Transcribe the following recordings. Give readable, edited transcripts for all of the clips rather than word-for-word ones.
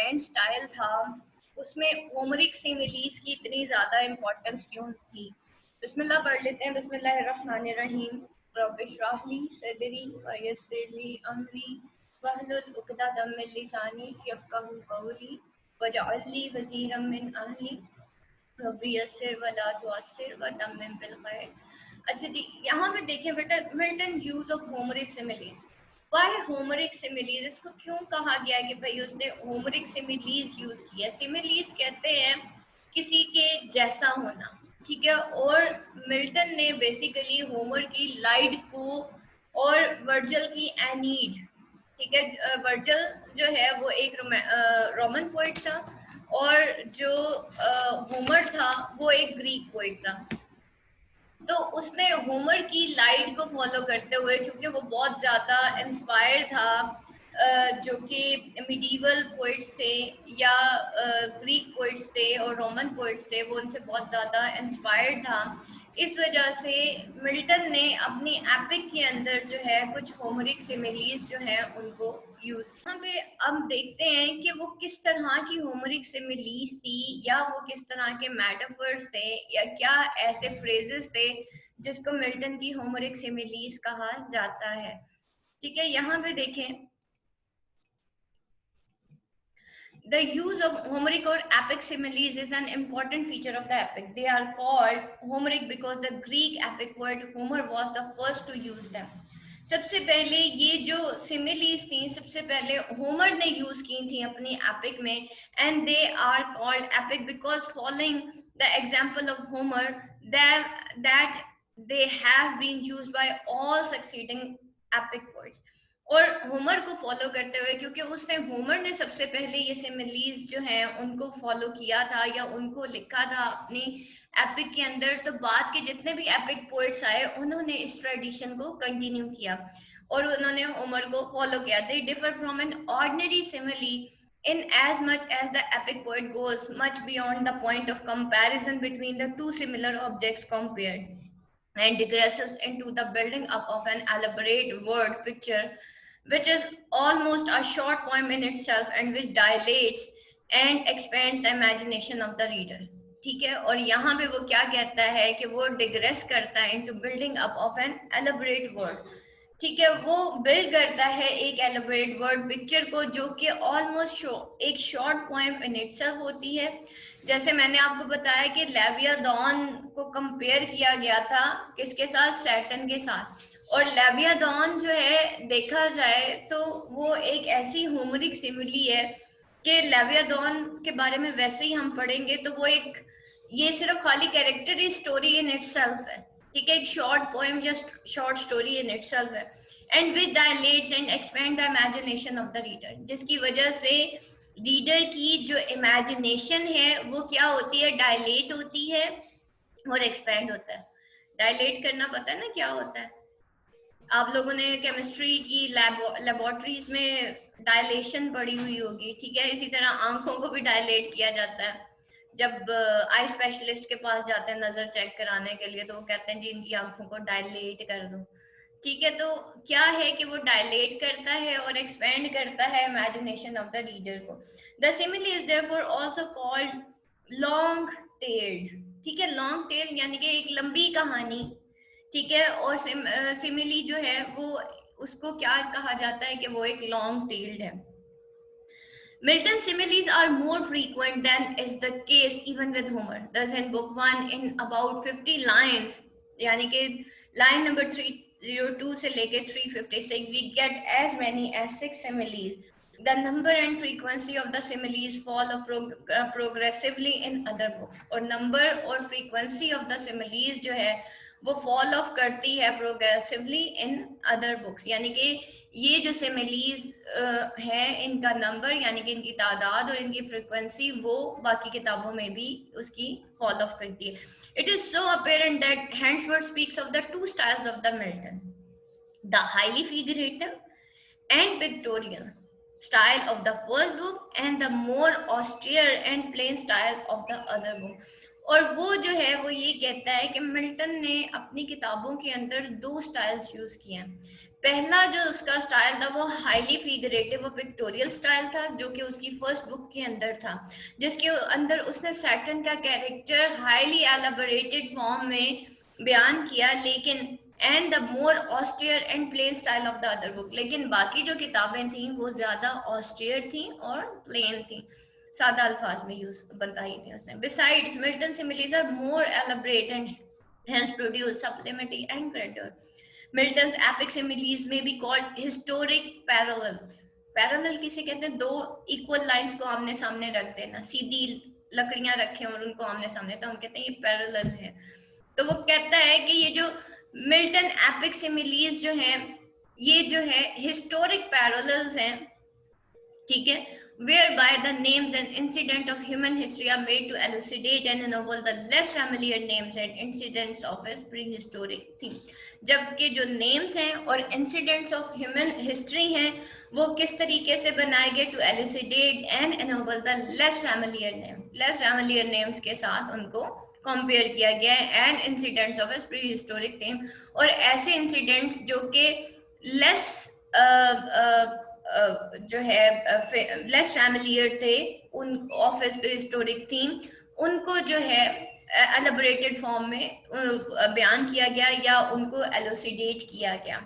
Grand style था उसमें Homeric similes की इतनी ज़्यादा इम्पोर्टेंस क्यों थी? बिस्मिल्लाह पढ़ लेते हैं। बिस्मिल्लाहिर्रहमानिर्रहीम। रब्बि इश्रह ली सदरी व यस्सिर ली अमरी वहलुल उक़दतम मिन लिसानी यफ़क़हू क़ौली वजअल ली वज़ीरम मिन अहली रब्बी यस्सिर व ला तुअस्सिर व तम्मिम बिल खैर। अच्छा जी, यहाँ पे देखिए बेटा, Milton use of Homeric similes. Why Homeric similes, इसको क्यों कहा गया है कि भाई उसने होमरिक सिमिलीज यूज किया? सिमिलीज कहते हैं किसी के जैसा होना, ठीक है। और मिल्टन ने बेसिकली होमर की लाइड को और वर्जल की एनीड, ठीक है। वर्जल जो है वो एक रोमन पोइट था और जो होमर था वो एक ग्रीक पोइट था। तो उसने होमर की लाइट को फॉलो करते हुए, क्योंकि वो बहुत ज़्यादा इंस्पायर था जो कि मिडीवल पोइट्स थे या ग्रीक पोइट्स थे और रोमन पोइट्स थे, वो उनसे बहुत ज़्यादा इंस्पायर्ड था। इस वजह से मिल्टन ने अपनी एपिक के अंदर जो है कुछ होमरिक सिमिलीज जो हैं उनको यूज। यहाँ पे हम देखते हैं कि वो किस तरह की होमरिक सिमिलीज थी, या वो किस तरह के मेटाफर्स थे, या क्या ऐसे फ्रेजेस थे जिसको मिल्टन की होमरिक सिमिलीज कहा जाता है। ठीक है, यहाँ पे देखें, the use of Homeric or epic similes is an important feature of the epic. They are called Homeric because the Greek epic poet Homer was the first to use them. सबसे पहले ये जो सिमिलीज थी सबसे पहले Homer ने use की थी अपनी एपिक में, and they are called epic because following the example of Homer that they have been used by all succeeding epic poets. और होमर को फॉलो करते हुए, क्योंकि उसने होमर ने सबसे पहले ये सिमिलीज जो हैं उनको फॉलो किया था या उनको लिखा था अपनी एपिक के अंदर, तो बाद के जितने भी एपिक पोइट्स आए उन्होंने इस ट्रेडिशन को कंटिन्यू किया और उन्होंने होमर को फॉलो किया। They differ from an ordinary simile in as much as the epic poet goes much beyond the point of comparison between the two similar objects compared and digresses into the building up of an elaborate word picture which is almost a short poem in itself and which dilates and expands the imagination of the reader. ठीक है, और यहाँ पे वो क्या कहता है कि वो digress करता है into building up of an elaborate word. ठीक है, वो बिल्ड करता है एक एलिब्रेट वर्ड पिक्चर को जो कि ऑलमोस्ट एक शॉर्ट पोएम इन इटसेल्फ होती है। जैसे मैंने आपको बताया कि लेवियाथन को कंपेयर किया गया था किसके साथ? सैटर्न के साथ। और लेवियाथन जो है देखा जाए तो वो एक ऐसी होमरिक सिमिली है कि लेवियाथन के बारे में वैसे ही हम पढ़ेंगे तो वो एक, ये सिर्फ खाली कैरेक्टर स्टोरी इन इटसेल्फ है, ठीक है, एक शॉर्ट पोएम या शॉर्ट स्टोरी इन इटसेल्फ है, and which dilates and expand the imagination of the reader, जिसकी वजह से रीडर की जो इमेजिनेशन है वो क्या होती है? डायलेट होती है और एक्सपेंड होता है। डायलेट करना पता है ना क्या होता है? आप लोगों ने केमिस्ट्री की लेबोरेटरीज में डायलेशन पढ़ी हुई होगी, ठीक है। इसी तरह आंखों को भी डायलेट किया जाता है। जब आई स्पेशलिस्ट के पास जाते हैं नजर चेक कराने के लिए तो वो कहते हैं जी इनकी आंखों को डायलेट कर दो, ठीक है। तो क्या है कि वो डायलेट करता है और एक्सपेंड करता है इमेजिनेशन ऑफ द रीडर को। The simile is therefore also called long tailed, ठीक है। लॉन्ग टेल यानी कि एक लंबी कहानी, ठीक है। और सिमिली जो है वो उसको क्या कहा जाता है कि वो एक लॉन्ग टेल्ड है। Milton's similes are more frequent than is the case even with Homer. Thus in book 1 in about 50 lines, यानी कि line number 302 से लेके 356 we get as many as 6 similes. The number and frequency of the similes fall progressively in other books. और number और frequency of the similes जो है वो fall off करती है progressively in other books. यानी कि ये जो सिमिलीज है इनका नंबर यानी कि इनकी तादाद और इनकी फ्रीक्वेंसी वो बाकी किताबों में भी उसकी फॉलो ऑफ करती है। It is so apparent that Handsworth speaks of the two styles of the Milton, the highly figurative and pictorial style of the first book and the more austere and plain style of the other book. और वो जो है वो ये कहता है कि Milton ने अपनी किताबों के अंदर दो स्टाइल्स यूज किए हैं। पहला जो उसका स्टाइल था वो हाईली फिगरेटिव और पिक्टोरियल स्टाइल था, जो कि उसकी फर्स्ट बुक के अंदर था, जिसके अंदर उसने सैटर्न का कैरेक्टर हाईली एलाबोरेटेड फॉर्म में बयान किया, लेकिन and the more austere and plain style of the other book. लेकिन बाकी जो किताबें थी वो ज्यादा ऑस्टियर थी और प्लेन थी, सादा अल्फाज में यूज बताई थी उसने। Besides Milton similes are more elaborate and hence produce sublimity and grandeur. Milton's epic similes may be called historic parallels. Parallel किसे कहते हैं? दो इक्वल लाइंस को आमने सामने रख देना, सीधी लकड़ियां रखे और उनको आमने सामने, तो हम कहते हैं ये पैरेलल है। तो वो कहता है कि ये जो मिल्टन एपिक सिमिलीज जो है, ये जो है हिस्टोरिक पैरेलल्स हैं, ठीक है, whereby the names and incidents of human history are made to elucidate and ennoble the less familiar names and incidents of a prehistoric theme. जबकि जो names हैं और incidents of human history हैं वो किस तरीके से बनाए गए? to elucidate and ennoble the less familiar names के साथ उनको कंपेयर किया गया है, and incidents of A prehistoric theme, और ऐसे इंसिडेंट्स जो कि लेस जो है लेस फैमिलियर थे उन ऑफ हिस्टोरिक थीम, उनको जो है एलैबोरेटेड फॉर्म में बयान किया गया या उनको एलुसिडेट किया गया।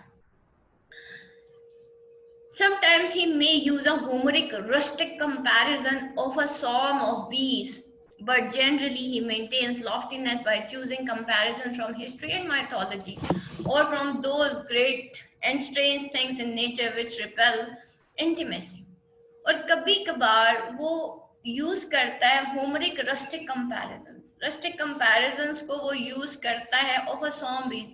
Sometimes he may use a Homeric rustic comparison of a swarm of bees, but generally he maintains loftiness by choosing comparisons from history and mythology, or from those great and strange things in nature which repel intimacy. और कभी कभार वो use करता है Homeric rustic comparisons को वो use करता है ऑफ अ सॉर्म बीज,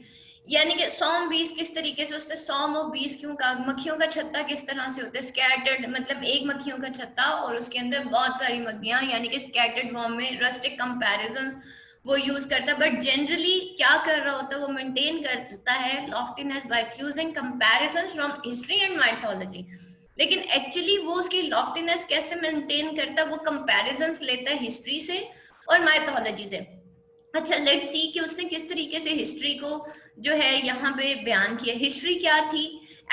यानी कि सॉर्म बीज किस तरीके से, उसने सॉर्म ऑफ बीज क्यों कहा? मक्खियों का छत्ता किस तरह से होता है? स्कैटर्ड, मतलब एक मक्खियों का छत्ता और उसके अंदर बहुत सारी मक्खियां, यानी कि स्कैटर्ड फॉर्म में रस्टिक कंपैरिजंस वो यूज करता है। बट जनरली क्या कर रहा होता है? वो मेंटेन करता है लॉफ्टीनेस by choosing comparisons from history and mythology. लेकिन एक्चुअली वो उसकी लॉफ्टीनेस कैसे मेंटेन करता है? वो कंपैरिजंस लेता है हिस्ट्री से और माइथोलॉजी से। अच्छा, लेट्स सी कि उसने किस तरीके से हिस्ट्री को जो है यहाँ पे बयान किया। हिस्ट्री क्या थी?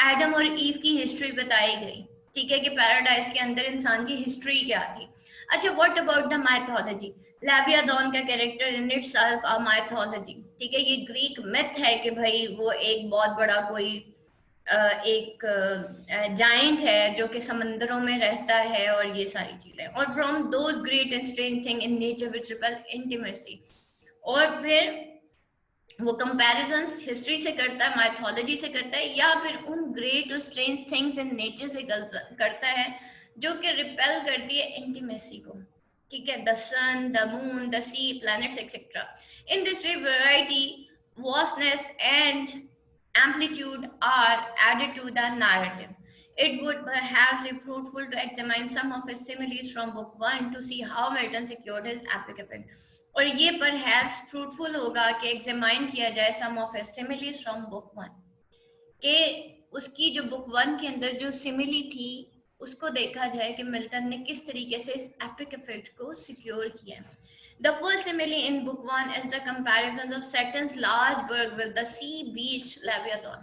एडम और ईव की हिस्ट्री बताई गई, ठीक है, कि पैराडाइज के अंदर इंसान की हिस्ट्री क्या थी। अच्छा, what about the mythology? Leviathan का character in itself a mythology, ठीक है, ये ग्रीक मिथ है कि भाई वो एक बहुत बड़ा कोई एक जाइंट है जो कि समंदरों में रहता है और ये सारी चीजें। और from those great and strange thing in nature which repel intimacy, और फिर वो कंपैरिजंस हिस्ट्री से करता है, माइथोलॉजी से करता है, या फिर उन ग्रेट और स्ट्रेंज थिंग्स इन नेचर से करता है जो कि रिपेल करती है इंटीमेसी को, ठीक है, the sun, the moon, the sea, planets etcetera. In this way variety, vastness and amplitude are added to the narrative. It would perhaps be fruitful to examine some of his similes from book 1 to see how Milton secured his epic effect. और ये perhaps fruitful होगा कि examine किया जाए some of his similes from book 1, कि उसकी जो book 1 के अंदर जो simile थी उसको देखा जाए कि मिल्टन ने किस तरीके से इस epic effect को secure किया। The first simile in book 1 is the comparison of Saturn's large berg with the sea beast Leviathan.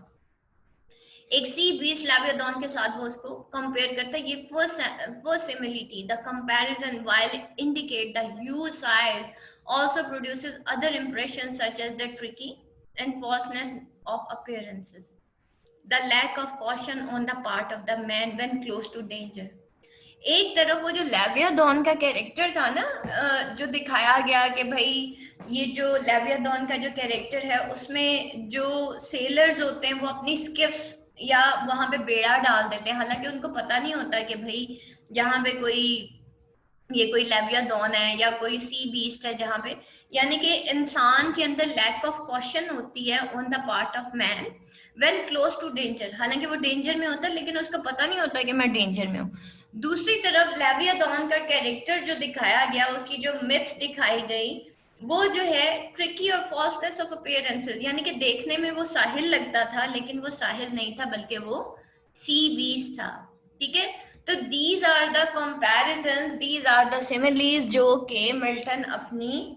एक सी बीस्ट लेवियाथन के साथ वो उसको कंपेयर करता है। ये फर्स्ट सिमिली थी। The comparison, while indicate the huge size, also produces other impressions such as the tricky and falseness of appearances, the lack of caution on the part of the man when close to danger. एक तरफ वो जो Leviathan का character था ना, जो दिखाया गया कि भाई ये जो लेवियाथन का जो कैरेक्टर है उसमें जो सेलर्स होते हैं वो अपनी स्किफ्स या वहां पे बेड़ा डाल देते हैं, हालांकि उनको पता नहीं होता कि भाई यहाँ पे ये कोई लेवियाथन है या कोई सी बीस्ट है जहाँ पे, यानी कि इंसान के अंदर लैक ऑफ कॉशन होती है on the part of man when close to danger. हालांकि वो डेंजर में होता है लेकिन उसको पता नहीं होता कि मैं डेंजर में हूँ। दूसरी तरफ लेवियाथन का कैरेक्टर जो दिखाया गया, उसकी जो मिथ दिखाई गई, वो जो है ट्रिकी और फॉल्सनेस ऑफ अपीयरेंसेस, यानी कि देखने में वो साहिल लगता था लेकिन वो साहिल नहीं था बल्कि वो सी बीस्ट था, ठीक है। तो these are the comparisons, these are the similes जो कि मिल्टन अपनी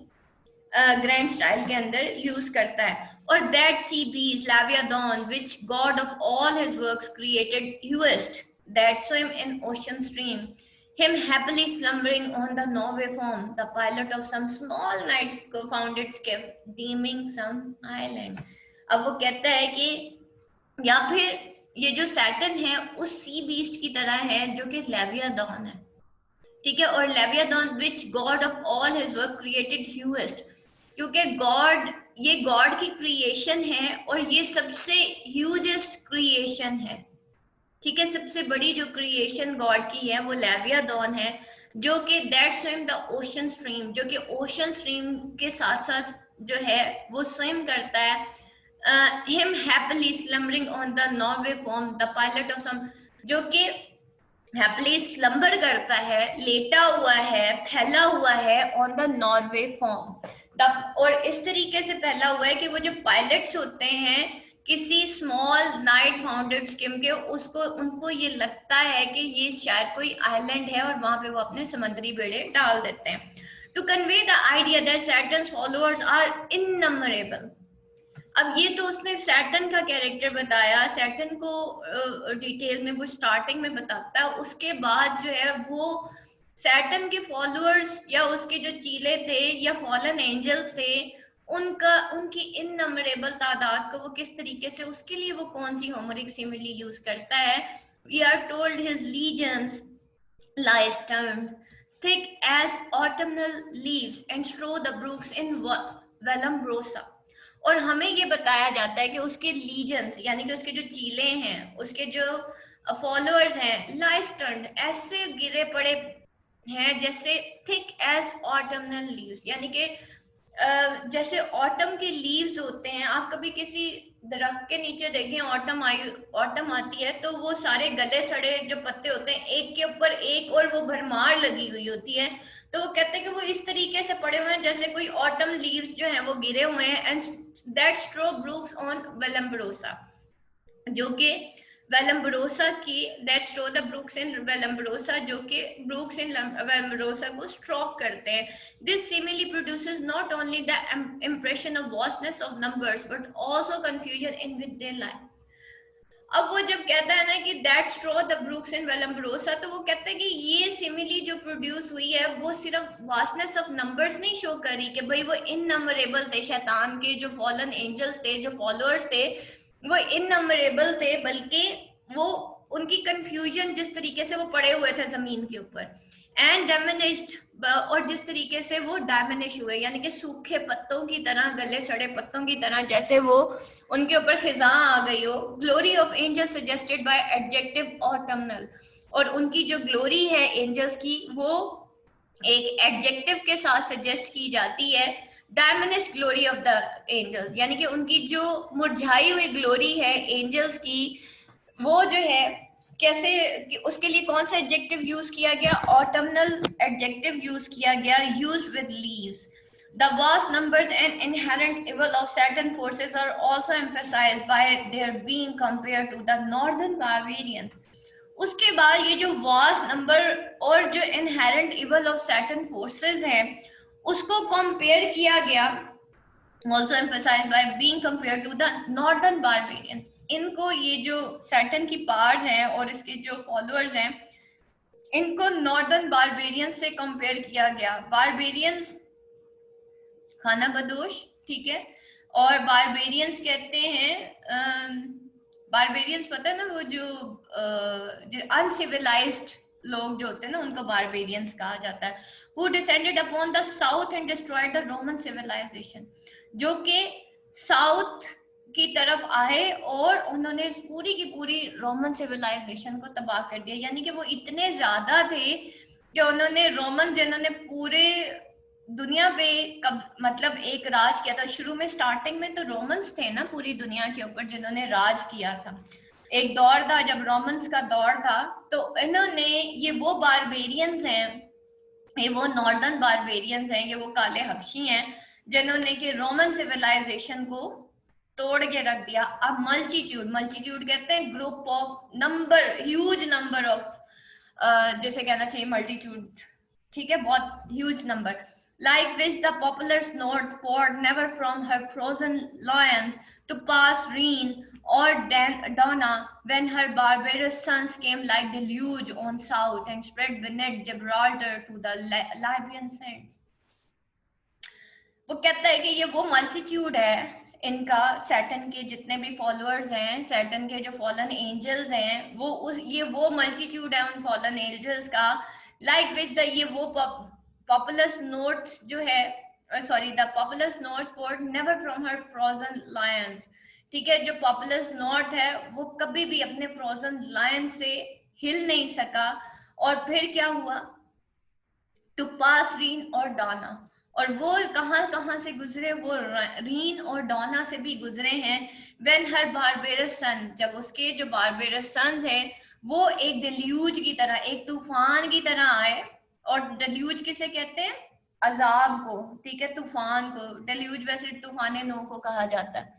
ग्रैंड स्टाइल के अंदर यूज करता है। Or that sea beast Leviathan, which god of all his works created, hewest, that swim in ocean stream, him happily slumbering on the Norway foam, the pilot of some small night confounded skiff, deeming some island. अब वो कहता है कि या फिर ये जो Saturn है उस सी बीस्ट की तरह है जो कि लेवियाथन है, ठीक है। और Leviathan which God of all his work created hugest, क्योंकि गॉड, ये गॉड की क्रिएशन है और ये सबसे ह्यूजेस्ट क्रिएशन है, ठीक है। सबसे बड़ी जो क्रिएशन गॉड की है वो लेवियाथन है, जो कि that swim the ocean stream, जो कि ओशन स्ट्रीम के साथ साथ जो है वो स्विम करता है। Him happily slumbering on the Norway foam, the pilot of some, जो कि हैप्पीली स्लम्बर करता है, लेटा हुआ है, फैला हुआ है ऑन द नॉर्वे फॉर्म। और इस तरीके से फैला हुआ है कि वो जो पायलट्स होते हैं किसी स्मॉल नाइट फाउंडेड स्किम के, उसको उनको ये लगता है कि ये शायद कोई आइलैंड है और वहां पे वो अपने समुद्री बेड़े डाल देते हैं। To convey the idea that Satan's followers are innumerable. अब ये तो उसने सैटर्न का कैरेक्टर बताया, सैटर्न को डिटेल में वो स्टार्टिंग में बताता है, उसके बाद जो है वो सैटर्न के फॉलोअर्स या उसके जो चीले थे या फॉलन एंजल्स थे उनकी इननमरेबल तादाद को वो किस तरीके से, उसके लिए वो कौन सी होमरिक सिमिली यूज करता है। We are told his legions lie turned thick as autumnal leaves and strew the brooks in Vallombrosa। और हमें ये बताया जाता है कि उसके लीजन्स यानी कि उसके जो चीले हैं, उसके जो फॉलोअर्स हैं, lie turned ऐसे गिरे पड़े हैं जैसे थिक एज ऑटमनल लीव्स, यानी कि जैसे ऑटम के लीव्स होते हैं, आप कभी किसी दरख्त के नीचे देखें, ऑटम आती है तो वो सारे गले सड़े जो पत्ते होते हैं एक के ऊपर एक और वो भरमार लगी हुई होती है, तो वो कहते हैं कि वो इस तरीके से पड़े हुए हैं जैसे कोई ऑटम लीव्स जो हैं वो गिरे हुए हैं। And that strow brooks on Vallombrosa, जो कि वेलम्बरोसा की, that strow the brooks in Vallombrosa, जो कि ब्रूक्स इन वेलम्बरोसा को स्ट्रोक करते हैं। This simile produces not only the impression of vastness of numbers but also confusion in which they lie. अब वो जब कहता है ना कि that strow the brooks in Vallombrosa, तो वो कहता है कि ये सिमिली जो प्रोड्यूस हुई है वो सिर्फ वास्टनेस ऑफ नंबर्स नहीं शो करी कि भाई वो इननमरेबल थे, शैतान के जो फॉलन एंजल्स थे, जो फॉलोअर्स थे वो इननमरेबल थे, बल्कि वो उनकी कंफ्यूजन जिस तरीके से वो पड़े हुए थे जमीन के ऊपर, एंड डैमेज्ड, और जिस तरीके से वो डैमेज हुए यानी कि सूखे पत्तों की तरह, गले सड़े पत्तों की तरह, जैसे वो उनके ऊपर खिजा आ गई हो। Glory of angels suggested by adjective autumnal, और उनकी जो ग्लोरी है एंजल्स की वो एक एडजेक्टिव के साथ सजेस्ट की जाती है, डायमिनिश ग्लोरी ऑफ द एंजल्स, यानी कि उनकी जो मुरझाई हुई ग्लोरी है एंजल्स की, वो जो है कैसे, उसके लिए कौन सा एडजेक्टिव यूज किया गया, ऑटमनल एडजेक्टिव यूज किया गया, use with leaves. The vast numbers and inherent evil of Saturn forces are also emphasized by their being compared to the northern barbarians। उसके बाद ये जो vast number और जो inherent evil of Saturn forces हैं उसको compare किया गया, also emphasized by being compared to the northern barbarians। इनको ये जो सैटर्न की पावर्स हैं और इसके जो फॉलोअर्स हैं इनको नॉर्दर्न बारबेरियंस से कंपेयर किया गया। बारबेरियंस खाना बदोश, ठीक है, और बारबेरियंस कहते हैं, बारबेरियंस पता है ना वो जो अनसिविलाइज्ड लोग जो होते हैं ना उनको बारबेरियंस कहा जाता है। Who descended upon the south and destroyed the Roman civilization, जो कि साउथ की तरफ आए और उन्होंने पूरी की पूरी रोमन सिविलाइजेशन को तबाह कर दिया, यानी कि वो इतने ज्यादा थे कि उन्होंने रोमन, जिन्होंने पूरे दुनिया पे मतलब एक राज किया था। शुरू में स्टार्टिंग में तो रोमन्स थे ना पूरी दुनिया के ऊपर जिन्होंने राज किया था। एक दौर था जब रोमन्स का दौर था, तो इन्होंने, ये वो बारबेरियंस हैं, ये वो नॉर्दर्न बारबेरियंस हैं, ये वो काले हबशी हैं जिन्होंने कि रोमन सिविलाइजेशन को तोड़ के रख दिया। अब मल्टीट्यूड कहते हैं group of number, huge number of, जैसे कहना चाहिए मल्टीट्यूड, ठीक है, बहुत huge number. like which the populous north poured never from her frozen loins to pass Rhine or Donna, when her barbarous sons came like deluge on south and spread beneath Gibraltar to the Libyan sands. वो कहता है कि ये वो multitude है इनका, Saturn के जितने भी फॉलोअर्स हैं, सैटर्न के जो फॉलन एंजल्स हैं, वो उस ये वो मल्टीट्यूड है उन फॉलन एंजल्स का, लाइक विच द ये वो पॉपुलस नोट्स जो है, sorry the populace north port never from her frozen Lions, ठीक है, जो पॉपुलस नॉर्थ है वो कभी भी अपने फ्रोजन लायन से हिल नहीं सका, और फिर क्या हुआ, टू पास रीन और डॉना, और वो कहाँ से गुजरे, वो रीन और डॉना से भी गुजरे हैं, व्हेन हर बारबेरस सन, जब उसके जो बारबेरस सन्स हैं वो एक डिल्यूज की तरह, एक तूफान की तरह आए, और डिल्यूज किसे कहते हैं, अजाब को, ठीक है, तूफान को, डिल्यूज वैसे तूफान नूह को कहा जाता है,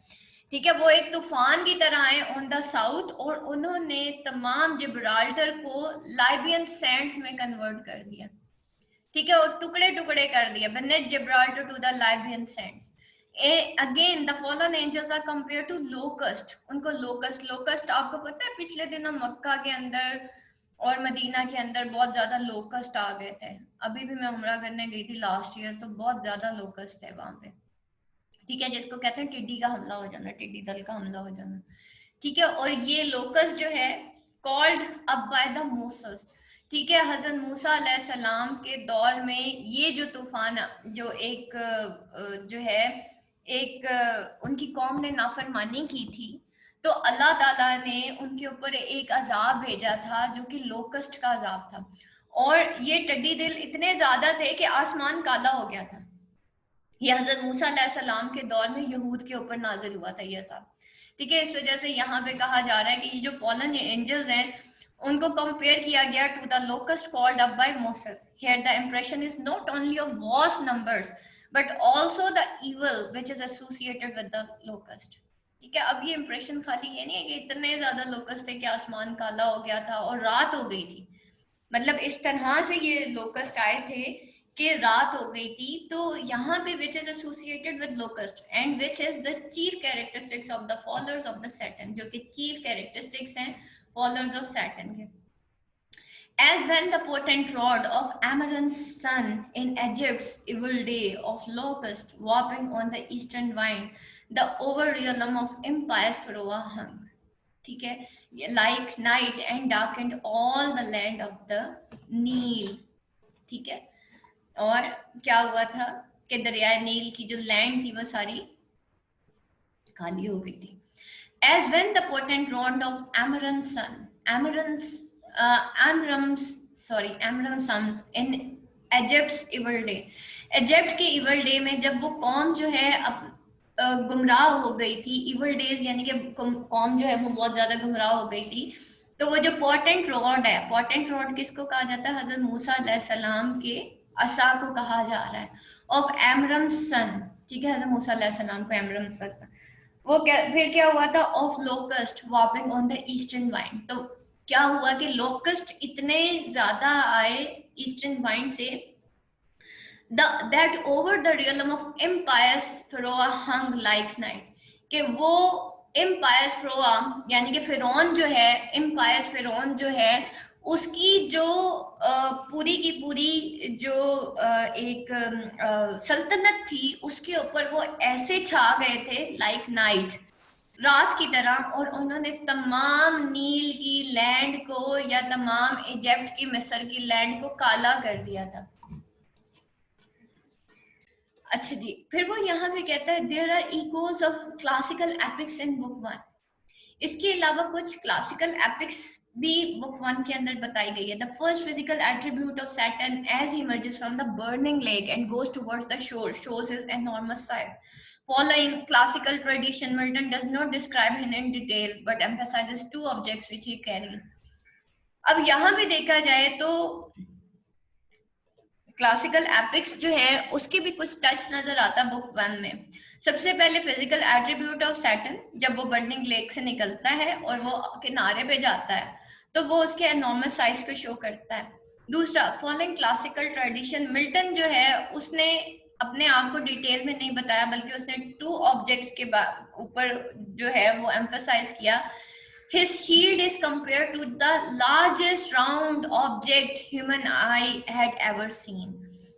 ठीक है, वो एक तूफान की तरह आए ऑन द साउथ, और उन्होंने तमाम जिब्राल्टर को लाइबियन सैंड्स में कन्वर्ट कर दिया, ठीक है, और टुकड़े टुकड़े कर दिया, beneath Gibraltar to the Libyan sands. Again the fallen angels are compared to locust, उनको लोकस्ट आपको पता है पिछले दिनों मक्का के अंदर और मदीना के अंदर बहुत ज्यादा लोकस्ट आ गए थे, अभी भी मैं उम्रा करने गई थी लास्ट ईयर, तो बहुत ज्यादा लोकस्ट है वहां पे, ठीक है, जिसको कहते हैं टिड्डी का हमला हो जाना, टिड्डी दल का हमला हो जाना, ठीक है, और ये लोकस्ट जो है called up by the Moses, ठीक है, हजरत मूसा अलैहिस्सलाम के दौर में ये जो तूफान, जो एक जो है एक उनकी कौम ने नाफरमानी की थी, तो अल्लाह ताला ने उनके ऊपर एक अजाब भेजा था जो कि लोकस्ट का अजाब था, और ये टिड्डी दिल इतने ज्यादा थे कि आसमान काला हो गया था, ये हजरत मूसा अलैहिस्सलाम के दौर में यहूद के ऊपर नाजिल हुआ था ये अजाब, ठीक है, इस वजह से यहाँ पे कहा जा रहा है कि ये जो फॉलन एंजल्स हैं उनको कंपेयर किया गया to the locust called up by Moses, here the impression is not only of vast numbers but also the evil which is associated with the locust, ठीक है, अब ये इंप्रेशन खाली ये नहीं है कि इतने ज्यादा लोकस्ट थे कि आसमान काला हो गया था और रात हो गई थी, मतलब इस तरह से ये लोकस्ट आए थे कि रात हो गई थी, तो यहाँ पे which is associated with locust and which is the chief characteristics of the followers of the Saturn, जो कि चीफ कैरेक्टरिस्टिक्स हैं followers of Saturn के, as when the potent rod of Ammon's son in Egypt's evil day of locust warping on the eastern vine, the over realm of impious Pharaoh hung, ठीक है, like night and darkened all the land of the Nile, ठीक है, और क्या हुआ था कि दरिया नील की जो लैंड थी वो सारी खाली हो गई थी, as when the potent rod of Amram's sons in Egypt's evil day, Egypt के इवल डे में जब वो कौम जो है गुमराह हो गई थी, इवल डेज यानी कि कौम जो है वो बहुत ज्यादा गुमराह हो गई थी, तो वो जो पोटेंट रॉड है, पोटेंट रॉड किसको कहा जाता है, हजरत मूसा अलैहिस्सलाम के असा को कहा जा रहा है, ऑफ एमरम सन, ठीक है, हजरत मूसा अलैहिस्सलाम को एमरम सन, वो क्या फिर क्या हुआ था, of locust warping on the eastern wind, तो क्या हुआ कि लोकस्ट इतने ज्यादा आए ईस्टर्न वाइन से, that over the realm of impious Pharaoh hung like night, कि वो impious Pharaoh यानी कि फिरौन जो है, impious फिरौन जो है, उसकी जो पूरी की पूरी जो एक सल्तनत थी उसके ऊपर वो ऐसे छा गए थे लाइक नाइट, रात की तरह, और उन्होंने तमाम नील की लैंड को या तमाम इजिप्ट की मिस्र की लैंड को काला कर दिया था। अच्छा जी, फिर वो यहाँ पे कहता है there are echoes of classical epics in book 1, इसके अलावा कुछ क्लासिकल एपिक्स भी बुक 1 के अंदर बताई गई है। The first physical attribute of Saturn as he emerges from the burning lake and goes towards the shore shows his enormous size. Following classical tradition, Milton does not describe him in detail but emphasizes two objects which he carries. अब यहाँ पे देखा जाए तो classical epics जो है उसके भी कुछ टच नजर आता है बुक 1 में। सबसे पहले फिजिकल एट्रीब्यूट ऑफ सैटर्न, जब वो बर्निंग लेक से निकलता है और वो किनारे पे जाता है तो वो उसके एनॉर्मस साइज को शो करता है। दूसरा, फॉलोइंग क्लासिकल ट्रेडिशन, मिल्टन जो है उसने अपने आप को डिटेल में नहीं बताया, बल्कि उसने टू ऑब्जेक्ट्स के ऊपर जो है वो एम्फसाइज किया. His shield is compared to the largest round object human eye had ever seen,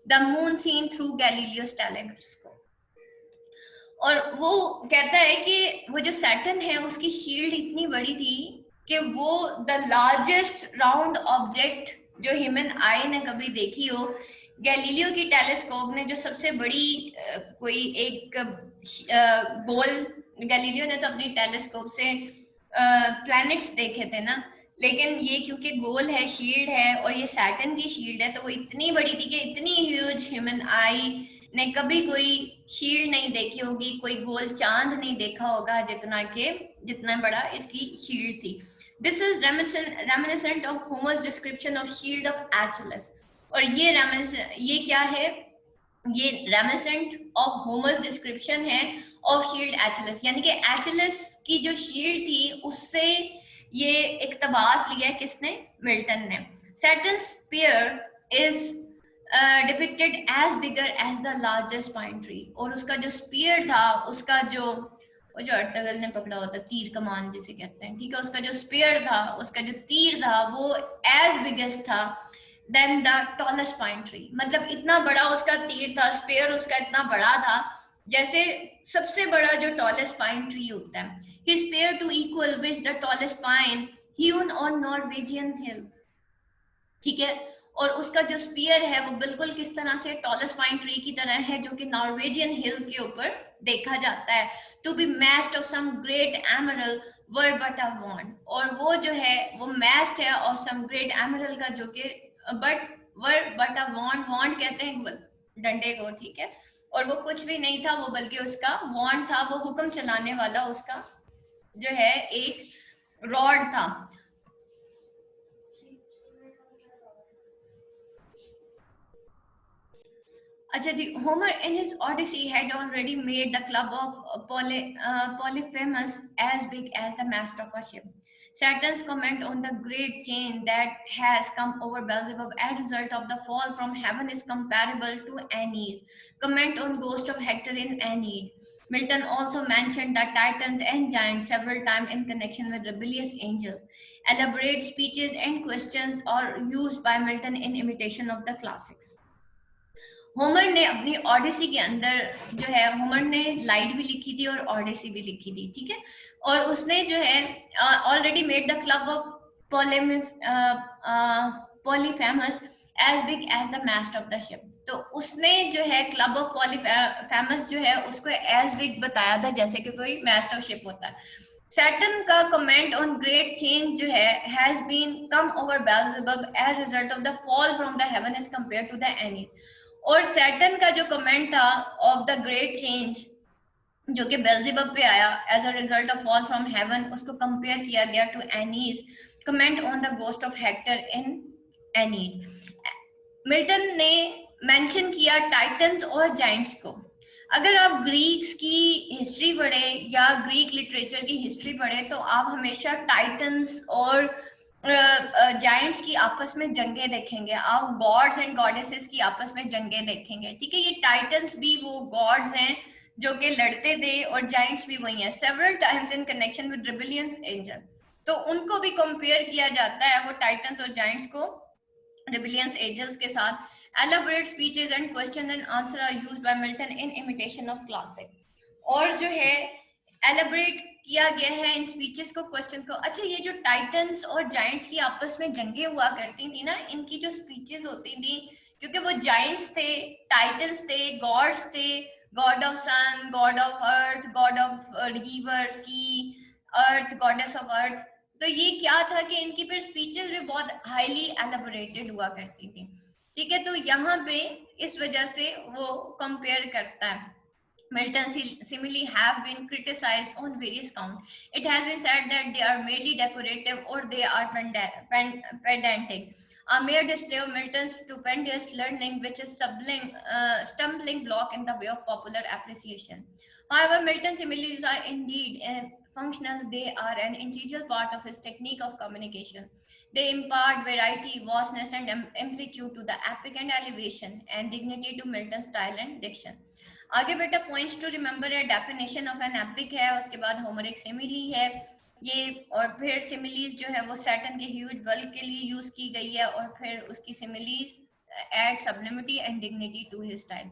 the moon seen through Galileo's telescope. और वो कहता है कि वो जो सैटर्न है उसकी शील्ड इतनी बड़ी थी कि वो द लार्जेस्ट राउंड ऑब्जेक्ट जो ह्यूमन आई ने कभी देखी हो, गैलीलियो की टेलीस्कोप ने जो सबसे बड़ी कोई एक गोल, गैलीलियो ने तो अपनी टेलीस्कोप से प्लैनेट्स देखे थे ना, लेकिन ये क्योंकि गोल है, शील्ड है, और ये सैटर्न की शील्ड है, तो वो इतनी बड़ी थी कि इतनी ह्यूज ह्यूमन आई ने कभी कोई शील्ड नहीं देखी होगी, कोई गोल चांद नहीं देखा होगा जितना बड़ा इसकी शील्ड थी. This is reminiscent of Homer's description of shield of Achilles. और ये क्या है, ये रेमिनिसेंट ऑफ होमर्स डिस्क्रिप्शन है ऑफ शील्ड एचेलस, यानी कि एचेलस की जो शील्ड थी उससे ये इक्तबास लिया है किसने, मिल्टन ने. Saturn sphere is depicted as bigger as the largest pine tree. और उसका जो स्पीयर था, उसका जो वो जो अर्तगल ने पकड़ा होता है, तीर कमान जिसे कहते हैं, ठीक है, उसका जो स्पीयर था, उसका जो तीर था, वो एज बिगेस्ट था than the tallest pine tree. मतलब इतना बड़ा उसका तीर था, स्पीयर उसका इतना बड़ा था जैसे सबसे बड़ा जो टॉलेस्ट पाइन ट्री होता है. His spear to equal which the tallest pine hewn on Norwegian hill. ठीक है, और उसका जो स्पीयर है वो बिल्कुल किस तरह से टॉलेस्ट पाइन ट्री की तरह है, जो कि नॉर्वेजियन हिल्स के ऊपर देखा जाता है. To be mast of some great ammiral were but a wand. और वो जो है वो मैस्ड है ऑफ सम ग्रेट एमरल का, जो कि बट अ वॉन्ड, वॉन्ड कहते हैं डंडे को, ठीक है, और वो कुछ भी नहीं था, वो बल्कि उसका वॉन्ड था, वो हुक्म चलाने वाला उसका जो है एक रॉड था. अच्छा जी, Homer in his Odyssey had already made the club of Polyphemus as big as the mast of a ship. Saturn's comment on the great change that has come over Beelzebub as a result of the fall from heaven is comparable to Aeneas' comment on ghost of Hector in Aeneid. Milton also mentioned the Titans and giants several times in connection with rebellious angels. Elaborate speeches and questions are used by Milton in imitation of the classics. Homer ने अपनी Odyssey के अंदर जो है, Homer ने light भी लिखी थी और ऑडिसी भी लिखी थी, ठीक है, और उसने जो है already made the club of Polyphemus as big as the mast of the ship. तो उसने जो है क्लब ऑफ पॉलीफेमस जो है उसको एज बिग बताया था जैसे कि कोई मास्ट ऑफ शिप होता है. सैटर्न का कमेंट ऑन ग्रेट चेंज जो है has been come over Beelzebub as result of the fall from the heaven as compare to the Aeneas. और सैटर्न का जो कमेंट था ऑफ द ग्रेट चेंज जो कि बेल्जेबब पे आया as a result of fall from heaven, उसको compare किया गया to Aeneas comment on the ghost of Hector in Aeneid. Milton ने मेंशन किया टाइटन्स और जाइंट्स को. अगर आप ग्रीक्स की हिस्ट्री पढ़े या ग्रीक लिटरेचर की हिस्ट्री पढ़े तो आप हमेशा टाइटन्स और जायंट्स की आपस में जंगे देखेंगे, आप गॉड्स एंड गॉडेसेस की आपस में जंगे देखेंगे, ठीक है. ये टाइटन्स भी वो गॉड्स हैं जो कि लड़ते थे और जायंट्स भी वही हैं. Several times in connection with rebellions angel, तो उनको भी कंपेयर किया जाता है वो टाइटन्स और जायंट्स को रिबेलियंस एंजल्स के साथ. Elaborate speeches and question and answer are used by Milton in imitation of classic. और जो है elaborate किया गया है इन स्पीचेस को, क्वेश्चन को. अच्छा, ये जो टाइटन्स और जायंट्स की आपस में जंगे हुआ करती थी ना, इनकी जो स्पीचेस होती थी, क्योंकि वो जायंट्स थे, टाइटन्स थे, गॉड्स थे, god of sun, god of earth, god of river, sea, earth, goddess of earth. तो ये क्या था कि इनकी फिर स्पीचेस भी बहुत हाईली एलाबोरेटेड हुआ करती थी, ठीक है. तो यहाँ पे इस वजह से वो कंपेयर करता है. Milton simile have been criticized on various counts. It has been said that they are merely decorative or they are pedantic, a mere display of Milton's stupendous learning, which is stumbling block in the way of popular appreciation. However, Milton's similes are indeed functional. They are an integral part of his technique of communication. They impart variety, vastness, and amplitude to the epic, and elevation and dignity to Milton's style and diction. आगे बेटा points to remember या definition of an epic है, उसके बाद Homeric simile है ये, और फिर सिमिलीज जो है वो सैटर्न के ह्यूज बल्क के लिए यूज की गई है, और फिर उसकी similes add sublimity and dignity to his style.